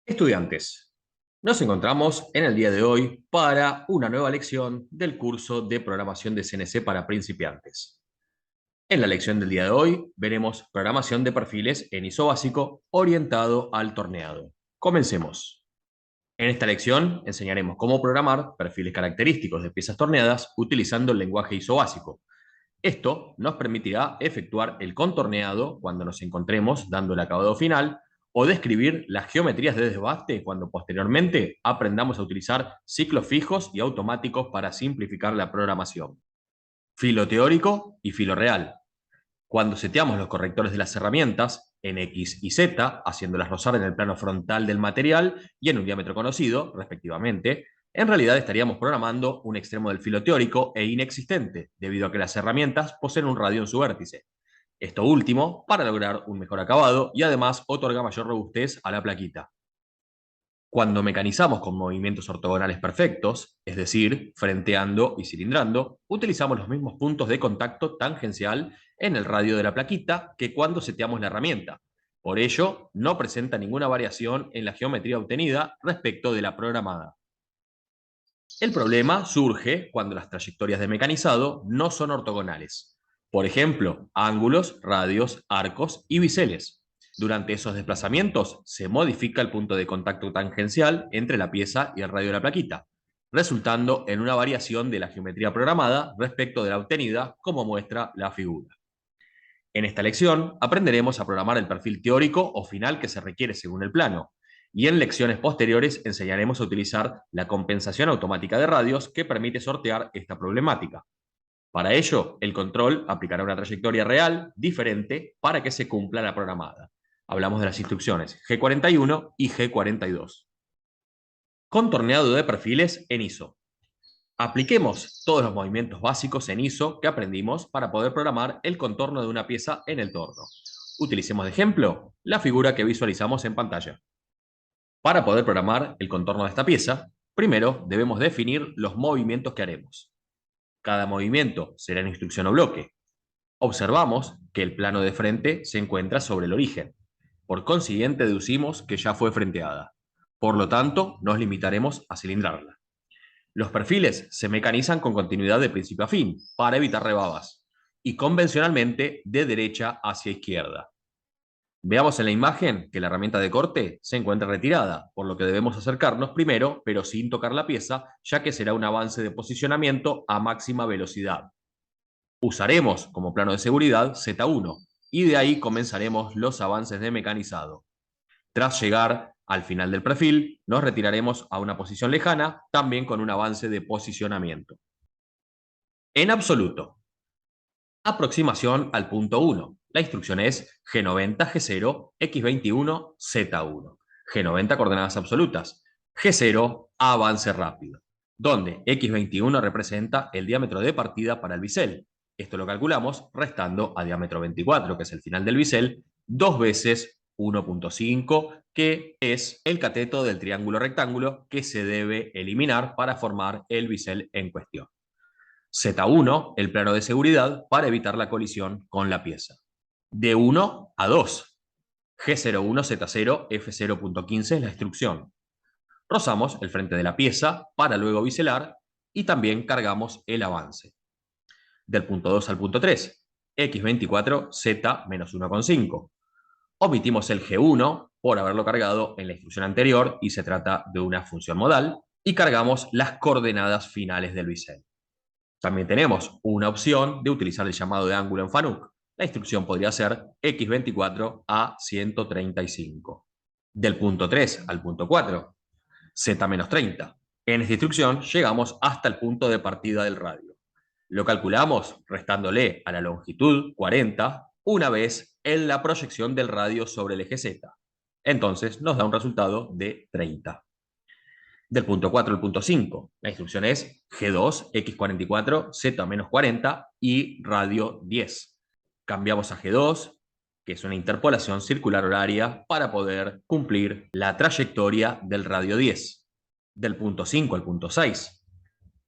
Estudiantes, nos encontramos en el día de hoy para una nueva lección del curso de programación de CNC para principiantes. En la lección del día de hoy veremos programación de perfiles en ISO básico orientado al torneado. Comencemos. En esta lección enseñaremos cómo programar perfiles característicos de piezas torneadas utilizando el lenguaje ISO básico. Esto nos permitirá efectuar el contorneado cuando nos encontremos dando el acabado final o describir las geometrías de desbaste cuando posteriormente aprendamos a utilizar ciclos fijos y automáticos para simplificar la programación. Filo teórico y filo real. Cuando seteamos los correctores de las herramientas en X y Z, haciéndolas rozar en el plano frontal del material y en un diámetro conocido, respectivamente, en realidad estaríamos programando un extremo del filo teórico e inexistente, debido a que las herramientas poseen un radio en su vértice. Esto último para lograr un mejor acabado y además otorga mayor robustez a la plaquita. Cuando mecanizamos con movimientos ortogonales perfectos, es decir, frenteando y cilindrando, utilizamos los mismos puntos de contacto tangencial en el radio de la plaquita que cuando seteamos la herramienta. Por ello, no presenta ninguna variación en la geometría obtenida respecto de la programada. El problema surge cuando las trayectorias de mecanizado no son ortogonales. Por ejemplo, ángulos, radios, arcos y biseles. Durante esos desplazamientos se modifica el punto de contacto tangencial entre la pieza y el radio de la plaquita, resultando en una variación de la geometría programada respecto de la obtenida, como muestra la figura. En esta lección aprenderemos a programar el perfil teórico o final que se requiere según el plano, y en lecciones posteriores enseñaremos a utilizar la compensación automática de radios que permite sortear esta problemática. Para ello, el control aplicará una trayectoria real diferente para que se cumpla la programada. Hablamos de las instrucciones G41 y G42. Contorneado de perfiles en ISO. Apliquemos todos los movimientos básicos en ISO que aprendimos para poder programar el contorno de una pieza en el torno. Utilicemos de ejemplo la figura que visualizamos en pantalla. Para poder programar el contorno de esta pieza, primero debemos definir los movimientos que haremos. Cada movimiento será en instrucción o bloque. Observamos que el plano de frente se encuentra sobre el origen. Por consiguiente, deducimos que ya fue frenteada. Por lo tanto, nos limitaremos a cilindrarla. Los perfiles se mecanizan con continuidad de principio a fin, para evitar rebabas, y convencionalmente de derecha hacia izquierda. Veamos en la imagen que la herramienta de corte se encuentra retirada, por lo que debemos acercarnos primero, pero sin tocar la pieza, ya que será un avance de posicionamiento a máxima velocidad. Usaremos como plano de seguridad Z1, y de ahí comenzaremos los avances de mecanizado. Tras llegar al final del perfil, nos retiraremos a una posición lejana, también con un avance de posicionamiento. En absoluto, aproximación al punto 1. La instrucción es G90, G0, X21, Z1. G90 coordenadas absolutas. G0, avance rápido. Donde X21 representa el diámetro de partida para el bisel. Esto lo calculamos restando a diámetro 24, que es el final del bisel, dos veces 1.5, que es el cateto del triángulo rectángulo que se debe eliminar para formar el bisel en cuestión. Z1, el plano de seguridad para evitar la colisión con la pieza. De 1 a 2. G01, Z0, F0.15 es la instrucción. Rozamos el frente de la pieza para luego biselar y también cargamos el avance. Del punto 2 al punto 3, X24, Z-1,5. Omitimos el G1 por haberlo cargado en la instrucción anterior y se trata de una función modal, y cargamos las coordenadas finales del bisel. También tenemos una opción de utilizar el llamado de ángulo en FANUC. La instrucción podría ser X24 a 135. Del punto 3 al punto 4, Z-30. En esta instrucción llegamos hasta el punto de partida del radio. Lo calculamos restándole a la longitud 40 una vez en la proyección del radio sobre el eje Z. Entonces nos da un resultado de 30. Del punto 4 al punto 5, la instrucción es G2, X44, Z-40 y radio 10. Cambiamos a G2, que es una interpolación circular horaria para poder cumplir la trayectoria del radio 10. Del punto 5 al punto 6,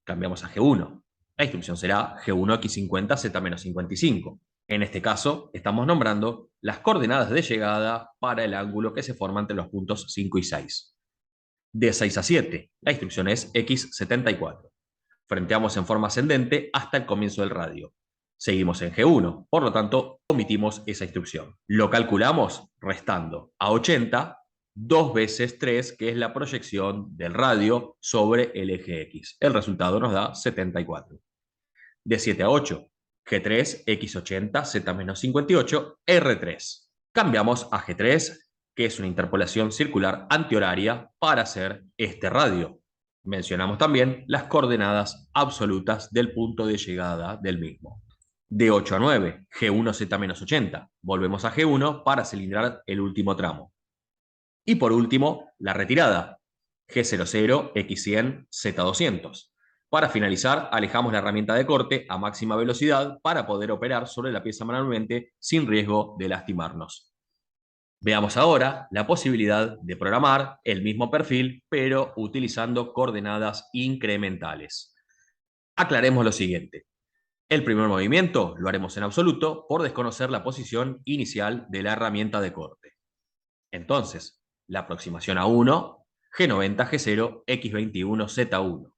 cambiamos a G1. La instrucción será G1, X50, Z-55. En este caso, estamos nombrando las coordenadas de llegada para el ángulo que se forma entre los puntos 5 y 6. De 6 a 7, la instrucción es x74. Frenteamos en forma ascendente hasta el comienzo del radio. Seguimos en G1, por lo tanto, omitimos esa instrucción. Lo calculamos restando a 80 2 veces 3, que es la proyección del radio sobre el eje X. El resultado nos da 74. De 7 a 8, G3, X80, Z-58, R3. Cambiamos a G3, que es una interpolación circular antihoraria para hacer este radio. Mencionamos también las coordenadas absolutas del punto de llegada del mismo. De 8 a 9, G1, Z-80. Volvemos a G1 para cilindrar el último tramo. Y por último, la retirada, G00, X100, Z200. Para finalizar, alejamos la herramienta de corte a máxima velocidad para poder operar sobre la pieza manualmente sin riesgo de lastimarnos. Veamos ahora la posibilidad de programar el mismo perfil, pero utilizando coordenadas incrementales. Aclaremos lo siguiente. El primer movimiento lo haremos en absoluto por desconocer la posición inicial de la herramienta de corte. Entonces, la aproximación a 1, G90, G0, X21, Z1.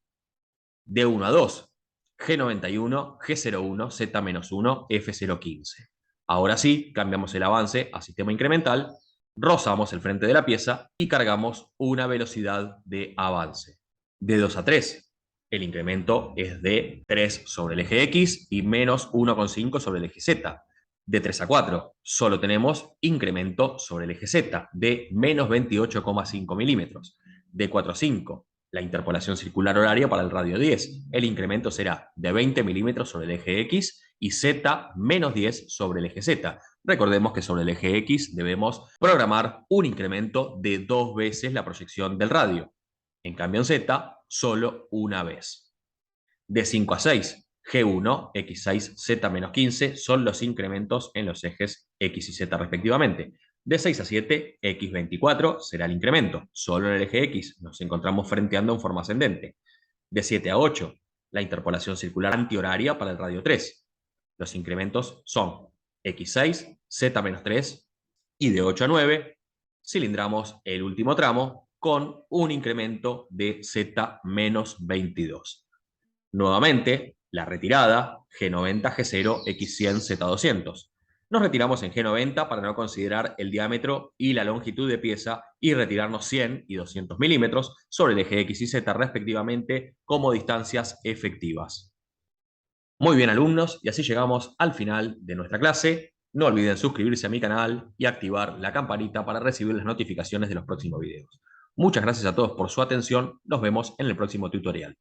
De 1 a 2, G91, G01, Z-1, F015. Ahora sí, cambiamos el avance a sistema incremental, rozamos el frente de la pieza y cargamos una velocidad de avance. De 2 a 3, el incremento es de 3 sobre el eje X y menos 1,5 sobre el eje Z. De 3 a 4, solo tenemos incremento sobre el eje Z de menos 28,5 milímetros. De 4 a 5, la interpolación circular horaria para el radio 10. El incremento será de 20 milímetros sobre el eje X y Z menos 10 sobre el eje Z. Recordemos que sobre el eje X debemos programar un incremento de 2 veces la proyección del radio. En cambio en Z, solo una vez. De 5 a 6, G1, X6, Z-15 son los incrementos en los ejes X y Z respectivamente. De 6 a 7, X24 será el incremento. Solo en el eje X nos encontramos frenteando en forma ascendente. De 7 a 8, la interpolación circular antihoraria para el radio 3. Los incrementos son X6, Z-3 y de 8 a 9 cilindramos el último tramo con un incremento de Z-22. Nuevamente, la retirada G90, G0, X100, Z200. Nos retiramos en G90 para no considerar el diámetro y la longitud de pieza y retirarnos 100 y 200 milímetros sobre el eje X y Z respectivamente como distancias efectivas. Muy bien, alumnos, y así llegamos al final de nuestra clase. No olviden suscribirse a mi canal y activar la campanita para recibir las notificaciones de los próximos videos. Muchas gracias a todos por su atención. Nos vemos en el próximo tutorial.